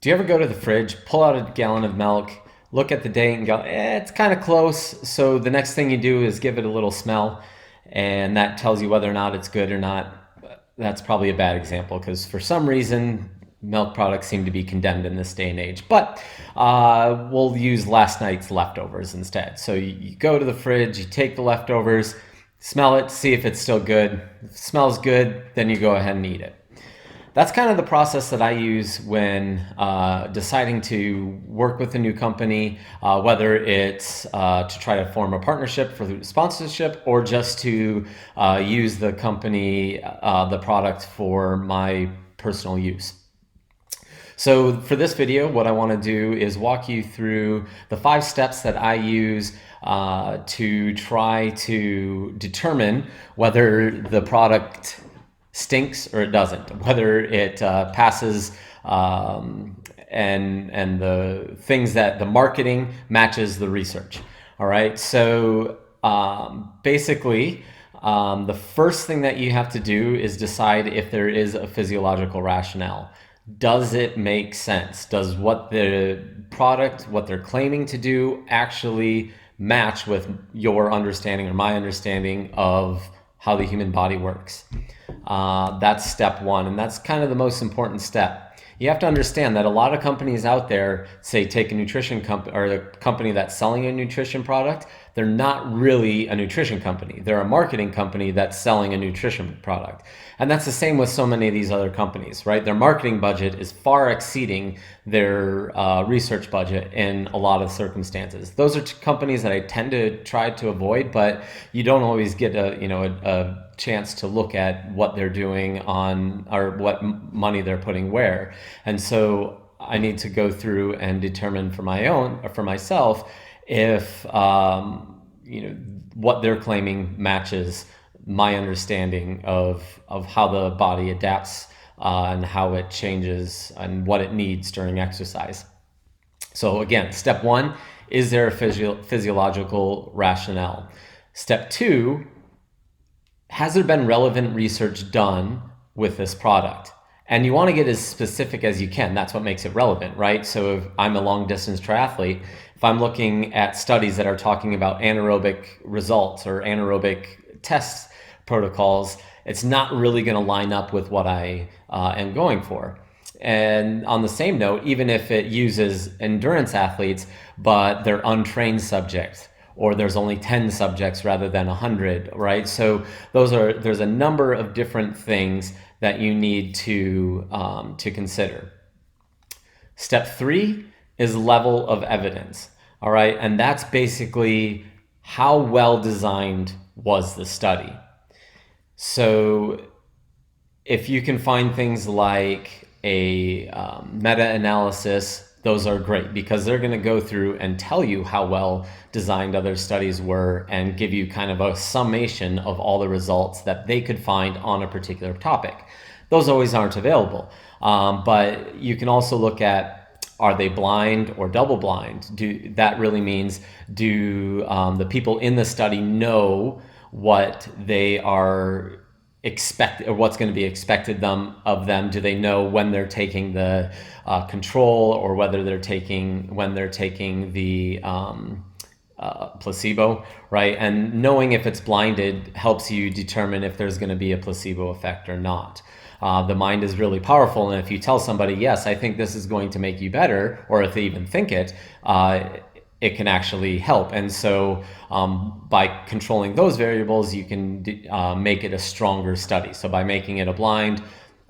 Do you ever go to the fridge, pull out a gallon of milk, look at the date and go, it's kind of close. So the next thing you do is give it a little smell, and that tells you whether or not it's good or not. That's probably a bad example because for some reason, milk products seem to be condemned in this day and age. But we'll use last night's leftovers instead. So you go to the fridge, you take the leftovers, smell it, see if it's still good. If it smells good, then you go ahead and eat it. That's kind of the process that I use when deciding to work with a new company, whether it's to try to form a partnership for sponsorship or just to use the company, the product for my personal use. So for this video, what I want to do is walk you through the 5 steps that I use to try to determine whether the product stinks or it doesn't, whether it passes and the things that the marketing matches the research. All right, so basically the first thing that you have to do is decide if there is a physiological rationale. Does it make sense? Does what the product, what they're claiming to do, actually match with your understanding or my understanding of how the human body works? That's step one, and that's kind of the most important step. You have to understand that a lot of companies out there, say take a nutrition company or a company that's selling a nutrition product, they're not really a nutrition company. They're a marketing company that's selling a nutrition product. And that's the same with so many of these other companies, right? Their marketing budget is far exceeding their research budget in a lot of circumstances. Those are companies that I tend to try to avoid, but you don't always get a chance to look at what they're doing on or what money they're putting where. And so I need to go through and determine for myself if what they're claiming matches my understanding of how the body adapts and how it changes and what it needs during exercise. So again, step one, is there a physiological rationale? Step two, has there been relevant research done with this product? And you want to get as specific as you can. That's what makes it relevant, right? So if I'm a long distance triathlete, if I'm looking at studies that are talking about anaerobic results or anaerobic test protocols, it's not really going to line up with what I am going for. And on the same note, even if it uses endurance athletes, but they're untrained subjects, or there's only 10 subjects rather than 100, right? So there's a number of different things that you need to consider. Step 3 is level of evidence, all right? And that's basically how well designed was the study. So if you can find things like a meta-analysis, those are great because they're going to go through and tell you how well designed other studies were and give you kind of a summation of all the results that they could find on a particular topic. Those always aren't available, but you can also look at, are they blind or double blind? That really means, do the people in the study know what they are expect or what's going to be expected of them? Do they know when they're taking the control or when they're taking the placebo, right? And knowing if it's blinded helps you determine if there's going to be a placebo effect or not. The mind is really powerful, and if you tell somebody, yes, I think this is going to make you better, or if they even think it, it can actually help. And so by controlling those variables, you can make it a stronger study. So by making it a blind,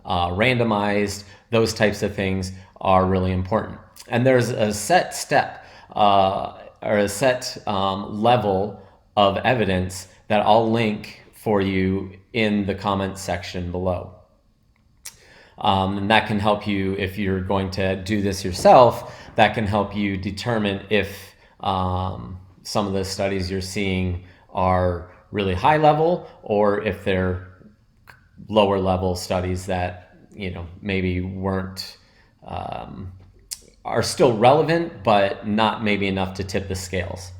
randomized, those types of things are really important. And there's a set step or a set level of evidence that I'll link for you in the comment section below. And that can help you if you're going to do this yourself. That can help you determine if some of the studies you're seeing are really high level or if they're lower level studies that maybe weren't are still relevant but not maybe enough to tip the scales.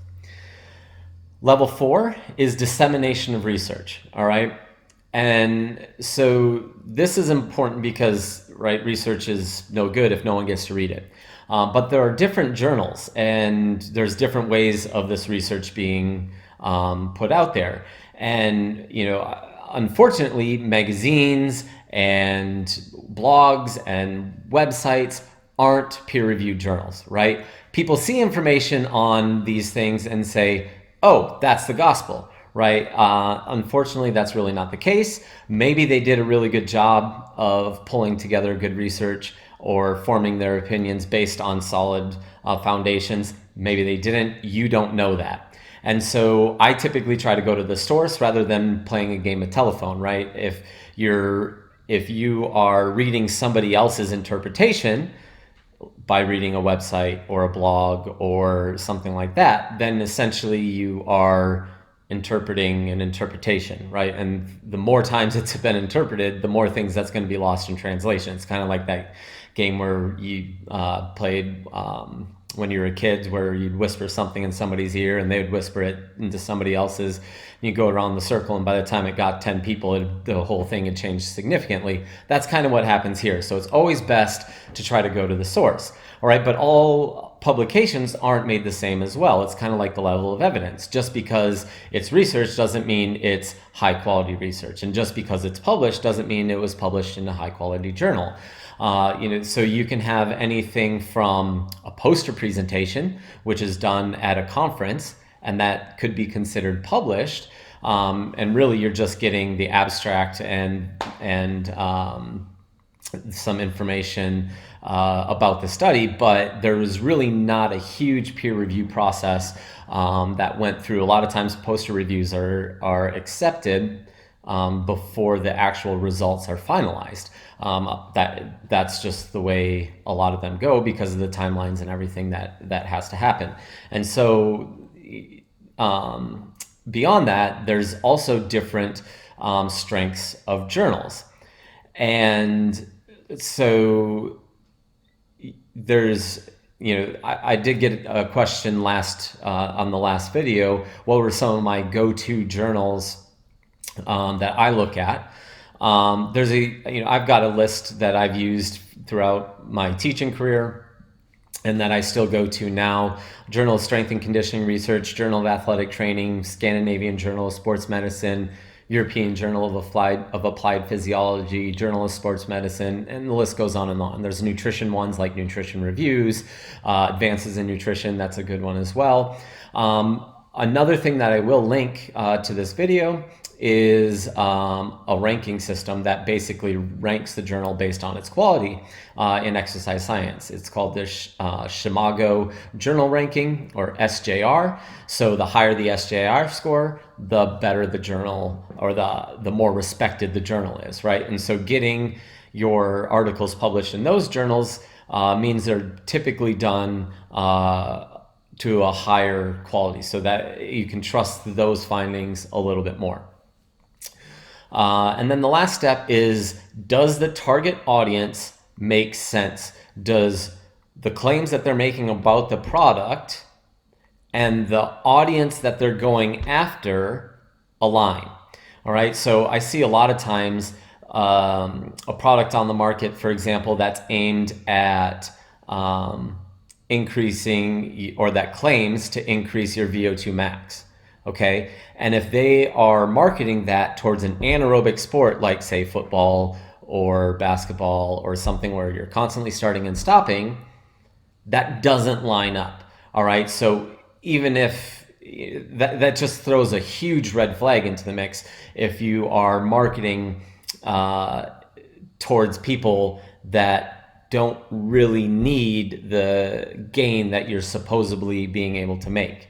Level 4 is dissemination of research. All right. And so this is important because right? Research is no good if no one gets to read it. But there are different journals, and there's different ways of this research being put out there. And, unfortunately, magazines and blogs and websites aren't peer-reviewed journals, right? People see information on these things and say, oh, that's the gospel, right? Unfortunately, that's really not the case. Maybe they did a really good job of pulling together good research or forming their opinions based on solid foundations. Maybe they didn't. You don't know that. And so I typically try to go to the source rather than playing a game of telephone, right? If you are reading somebody else's interpretation by reading a website or a blog or something like that, then essentially you are interpreting an interpretation, right? And the more times it's been interpreted, the more things that's going to be lost in translation. It's kind of like that game where you played when you were a kid, where you'd whisper something in somebody's ear and they would whisper it into somebody else's. You go around the circle, and by the time it got 10 people, the whole thing had changed significantly. That's kind of what happens here. So it's always best to try to go to the source. All right, but all publications aren't made the same as well. It's kind of like the level of evidence. Just because it's research doesn't mean it's high quality research. And just because it's published doesn't mean it was published in a high quality journal. So you can have anything from a poster presentation, which is done at a conference, and that could be considered published. And really, you're just getting the abstract and some information about the study, but there was really not a huge peer review process that went through. A lot of times, poster reviews are accepted before the actual results are finalized. That's just the way a lot of them go because of the timelines and everything that has to happen. And so beyond that, there's also different strengths of journals. And so there's, I did get a question on the last video. What were some of my go-to journals that I look at? I've got a list that I've used throughout my teaching career and that I still go to now. Journal of Strength and Conditioning Research, Journal of Athletic Training, Scandinavian Journal of Sports Medicine, European Journal of Applied Physiology, Journal of Sports Medicine, and the list goes on and on. There's nutrition ones like Nutrition Reviews, Advances in Nutrition, that's a good one as well. Another thing that I will link to this video is a ranking system that basically ranks the journal based on its quality in exercise science. It's called the Schmiago Journal Ranking, or SJR. So the higher the SJR score, the better the journal, or the more respected the journal is, right? And so getting your articles published in those journals means they're typically done to a higher quality so that you can trust those findings a little bit more. And then the last step is, does the target audience make sense? Does the claims that they're making about the product and the audience that they're going after align? All right, so I see a lot of times a product on the market, for example, that's aimed at increasing, or that claims to increase your VO2 max. Okay, and if they are marketing that towards an anaerobic sport like, say, football or basketball or something where you're constantly starting and stopping, that doesn't line up. All right, so even if that just throws a huge red flag into the mix if you are marketing towards people that don't really need the gain that you're supposedly being able to make.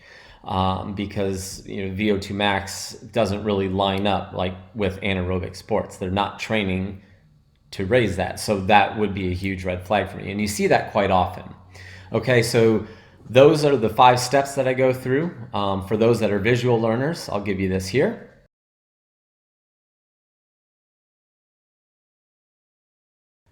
Because VO2 max doesn't really line up like with anaerobic sports. They're not training to raise that. So that would be a huge red flag for me. And you see that quite often. Okay, so those are the 5 steps that I go through. For those that are visual learners, I'll give you this here.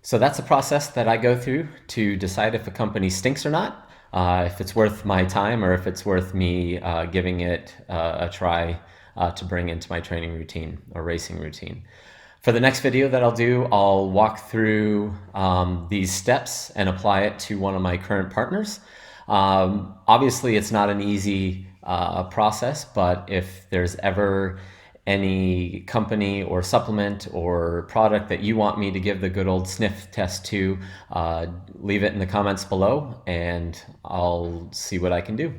So that's the process that I go through to decide if a company stinks or not. If it's worth my time, or if it's worth me giving it a try to bring into my training routine or racing routine. For the next video that I'll do, I'll walk through these steps and apply it to one of my current partners. Obviously, it's not an easy process, but if there's ever any company or supplement or product that you want me to give the good old sniff test to, leave it in the comments below and I'll see what I can do.